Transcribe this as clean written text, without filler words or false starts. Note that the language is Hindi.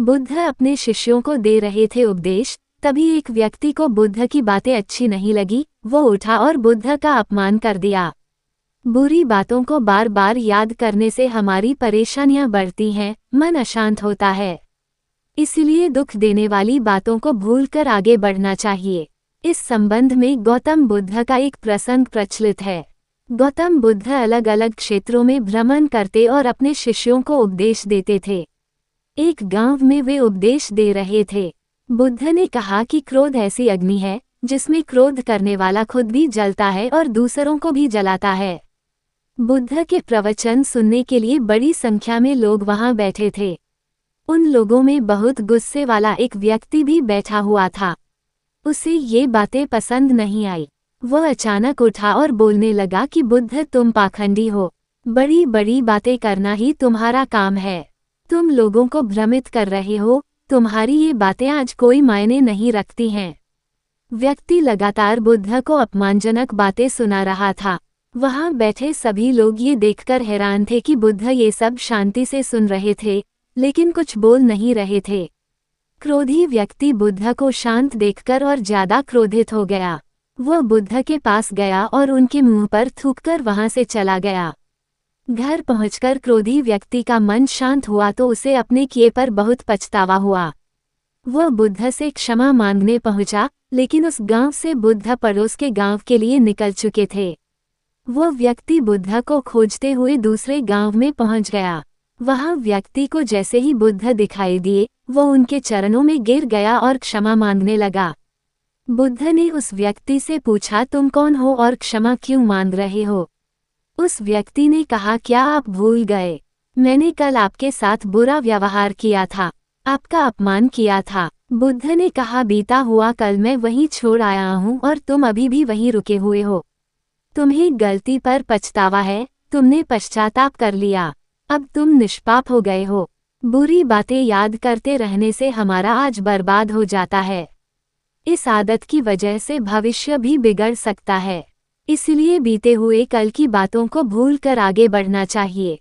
बुद्ध अपने शिष्यों को दे रहे थे उपदेश, तभी एक व्यक्ति को बुद्ध की बातें अच्छी नहीं लगी। वो उठा और बुद्ध का अपमान कर दिया। बुरी बातों को बार बार याद करने से हमारी परेशानियां बढ़ती हैं, मन अशांत होता है। इसलिए दुख देने वाली बातों को भूलकर आगे बढ़ना चाहिए। इस संबंध में गौतम बुद्ध का एक प्रसंग प्रचलित है। गौतम बुद्ध अलग अलग क्षेत्रों में भ्रमण करते और अपने शिष्यों को उपदेश देते थे। एक गांव में वे उपदेश दे रहे थे। बुद्ध ने कहा कि क्रोध ऐसी अग्नि है जिसमें क्रोध करने वाला खुद भी जलता है और दूसरों को भी जलाता है। बुद्ध के प्रवचन सुनने के लिए बड़ी संख्या में लोग वहां बैठे थे। उन लोगों में बहुत गुस्से वाला एक व्यक्ति भी बैठा हुआ था। उसे ये बातें पसंद नहीं आई। वह अचानक उठा और बोलने लगा कि बुद्ध, तुम पाखंडी हो। बड़ी बड़ी बातें करना ही तुम्हारा काम है। तुम लोगों को भ्रमित कर रहे हो। तुम्हारी ये बातें आज कोई मायने नहीं रखती हैं। व्यक्ति लगातार बुद्ध को अपमानजनक बातें सुना रहा था। वहां बैठे सभी लोग ये देखकर हैरान थे कि बुद्ध ये सब शांति से सुन रहे थे, लेकिन कुछ बोल नहीं रहे थे। क्रोधी व्यक्ति बुद्ध को शांत देखकर और ज्यादा क्रोधित हो गया। वह बुद्ध के पास गया और उनके मुंह पर थूककर वहां से चला गया। घर पहुंचकर क्रोधी व्यक्ति का मन शांत हुआ तो उसे अपने किए पर बहुत पछतावा हुआ। वह बुद्ध से क्षमा मांगने पहुंचा, लेकिन उस गांव से बुद्ध पड़ोस के गांव के लिए निकल चुके थे। वह व्यक्ति बुद्ध को खोजते हुए दूसरे गांव में पहुंच गया। वहां व्यक्ति को जैसे ही बुद्ध दिखाई दिए, वो उनके चरणों में गिर गया और क्षमा मांगने लगा। बुद्ध ने उस व्यक्ति से पूछा, तुम कौन हो और क्षमा क्यों मांग रहे हो? उस व्यक्ति ने कहा, क्या आप भूल गए? मैंने कल आपके साथ बुरा व्यवहार किया था, आपका अपमान किया था। बुद्ध ने कहा, बीता हुआ कल मैं वहीं छोड़ आया हूं और तुम अभी भी वहीं रुके हुए हो। तुम्हें गलती पर पछतावा है, तुमने पश्चाताप कर लिया, अब तुम निष्पाप हो गए हो। बुरी बातें याद करते रहने से हमारा आज बर्बाद हो जाता है। इस आदत की वजह से भविष्य भी बिगड़ सकता है। इसलिए बीते हुए कल की बातों को भूलकर आगे बढ़ना चाहिए।